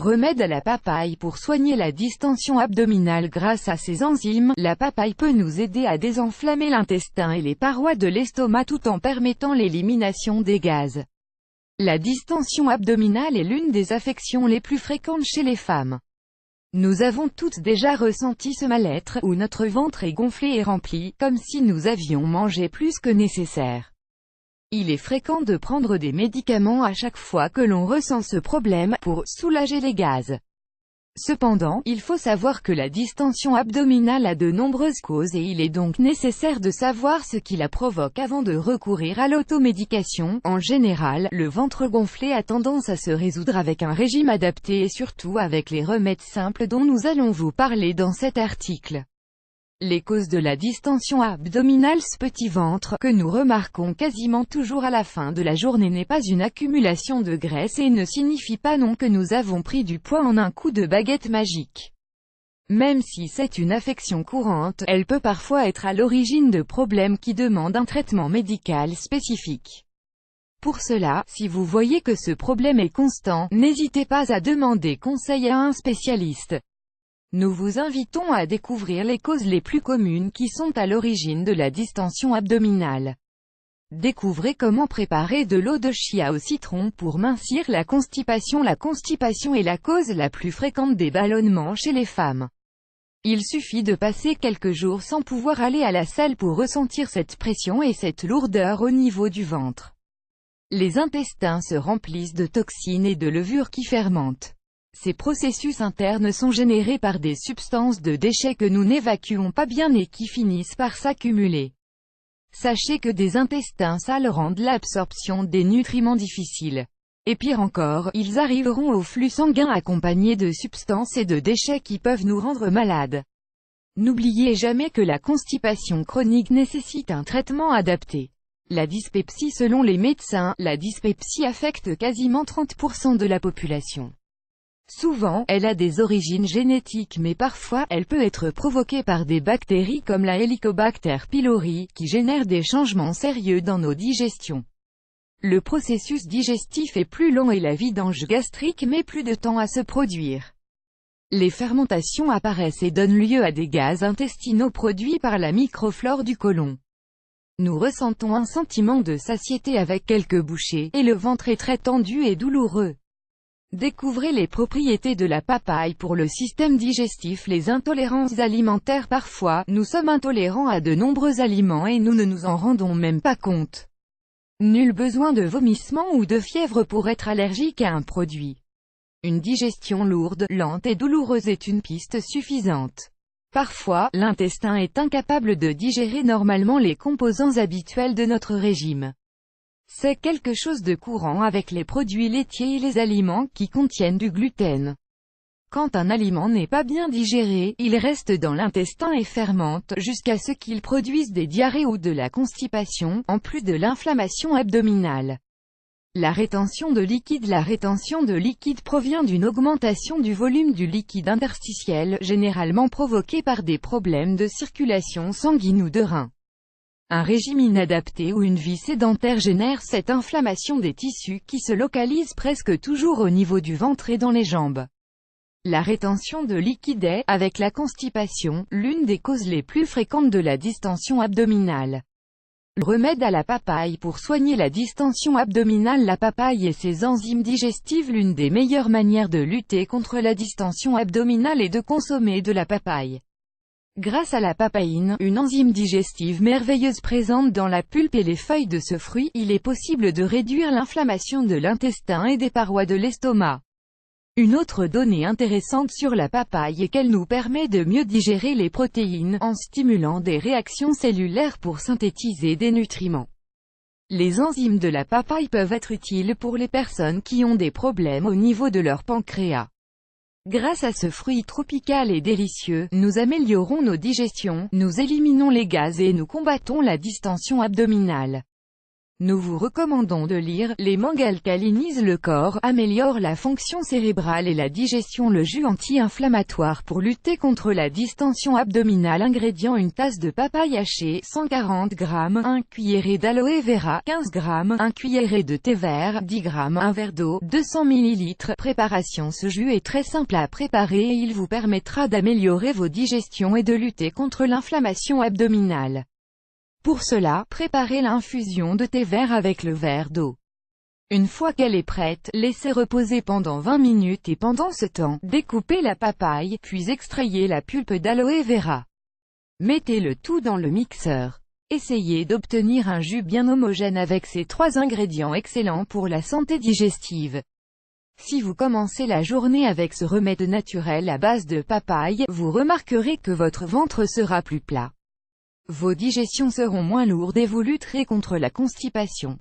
Remède à la papaye pour soigner la distension abdominale. Grâce à ses enzymes, la papaye peut nous aider à désenflammer l'intestin et les parois de l'estomac tout en permettant l'élimination des gaz. La distension abdominale est l'une des affections les plus fréquentes chez les femmes. Nous avons toutes déjà ressenti ce mal-être, où notre ventre est gonflé et rempli, comme si nous avions mangé plus que nécessaire. Il est fréquent de prendre des médicaments à chaque fois que l'on ressent ce problème, pour soulager les gaz. Cependant, il faut savoir que la distension abdominale a de nombreuses causes et il est donc nécessaire de savoir ce qui la provoque avant de recourir à l'automédication. En général, le ventre gonflé a tendance à se résoudre avec un régime adapté et surtout avec les remèdes simples dont nous allons vous parler dans cet article. Les causes de la distension abdominale. Ce petit ventre, que nous remarquons quasiment toujours à la fin de la journée, n'est pas une accumulation de graisse et ne signifie pas non que nous avons pris du poids en un coup de baguette magique. Même si c'est une affection courante, elle peut parfois être à l'origine de problèmes qui demandent un traitement médical spécifique. Pour cela, si vous voyez que ce problème est constant, n'hésitez pas à demander conseil à un spécialiste. Nous vous invitons à découvrir les causes les plus communes qui sont à l'origine de la distension abdominale. Découvrez comment préparer de l'eau de chia au citron pour mincir. La constipation. La constipation est la cause la plus fréquente des ballonnements chez les femmes. Il suffit de passer quelques jours sans pouvoir aller à la salle pour ressentir cette pression et cette lourdeur au niveau du ventre. Les intestins se remplissent de toxines et de levures qui fermentent. Ces processus internes sont générés par des substances de déchets que nous n'évacuons pas bien et qui finissent par s'accumuler. Sachez que des intestins sales rendent l'absorption des nutriments difficile. Et pire encore, ils arriveront au flux sanguin accompagnés de substances et de déchets qui peuvent nous rendre malades. N'oubliez jamais que la constipation chronique nécessite un traitement adapté. La dyspepsie. Selon les médecins, la dyspepsie affecte quasiment 30% de la population. Souvent, elle a des origines génétiques mais parfois, elle peut être provoquée par des bactéries comme la Helicobacter pylori, qui génèrent des changements sérieux dans nos digestions. Le processus digestif est plus long et la vidange gastrique met plus de temps à se produire. Les fermentations apparaissent et donnent lieu à des gaz intestinaux produits par la microflore du côlon. Nous ressentons un sentiment de satiété avec quelques bouchées, et le ventre est très tendu et douloureux. Découvrez les propriétés de la papaye pour le système digestif. Les intolérances alimentaires. Parfois, nous sommes intolérants à de nombreux aliments et nous ne nous en rendons même pas compte. Nul besoin de vomissement ou de fièvre pour être allergique à un produit. Une digestion lourde, lente et douloureuse est une piste suffisante. Parfois, l'intestin est incapable de digérer normalement les composants habituels de notre régime. C'est quelque chose de courant avec les produits laitiers et les aliments qui contiennent du gluten. Quand un aliment n'est pas bien digéré, il reste dans l'intestin et fermente, jusqu'à ce qu'il produise des diarrhées ou de la constipation, en plus de l'inflammation abdominale. La rétention de liquide. La rétention de liquide provient d'une augmentation du volume du liquide interstitiel, généralement provoquée par des problèmes de circulation sanguine ou de rein. Un régime inadapté ou une vie sédentaire génère cette inflammation des tissus qui se localise presque toujours au niveau du ventre et dans les jambes. La rétention de liquide est, avec la constipation, l'une des causes les plus fréquentes de la distension abdominale. Remède à la papaye pour soigner la distension abdominale. La papaye et ses enzymes digestives. L'une des meilleures manières de lutter contre la distension abdominale est de consommer de la papaye. Grâce à la papaïne, une enzyme digestive merveilleuse présente dans la pulpe et les feuilles de ce fruit, il est possible de réduire l'inflammation de l'intestin et des parois de l'estomac. Une autre donnée intéressante sur la papaye est qu'elle nous permet de mieux digérer les protéines, en stimulant des réactions cellulaires pour synthétiser des nutriments. Les enzymes de la papaye peuvent être utiles pour les personnes qui ont des problèmes au niveau de leur pancréas. Grâce à ce fruit tropical et délicieux, nous améliorons nos digestions, nous éliminons les gaz et nous combattons la distension abdominale. Nous vous recommandons de lire « Les mangues alcalinisent le corps, améliorent la fonction cérébrale et la digestion ». Le jus anti-inflammatoire pour lutter contre la distension abdominale. Ingrédients: une tasse de papaye hachée, 140 g, 1 cuillerée d'aloe vera, 15 g, 1 cuillerée de thé vert, 10 g, 1 verre d'eau, 200 ml. Préparation: ce jus est très simple à préparer et il vous permettra d'améliorer vos digestions et de lutter contre l'inflammation abdominale. Pour cela, préparez l'infusion de thé vert avec le verre d'eau. Une fois qu'elle est prête, laissez reposer pendant 20 minutes et pendant ce temps, découpez la papaye, puis extrayez la pulpe d'aloe vera. Mettez le tout dans le mixeur. Essayez d'obtenir un jus bien homogène avec ces 3 ingrédients excellents pour la santé digestive. Si vous commencez la journée avec ce remède naturel à base de papaye, vous remarquerez que votre ventre sera plus plat. Vos digestions seront moins lourdes et vous lutterez contre la constipation.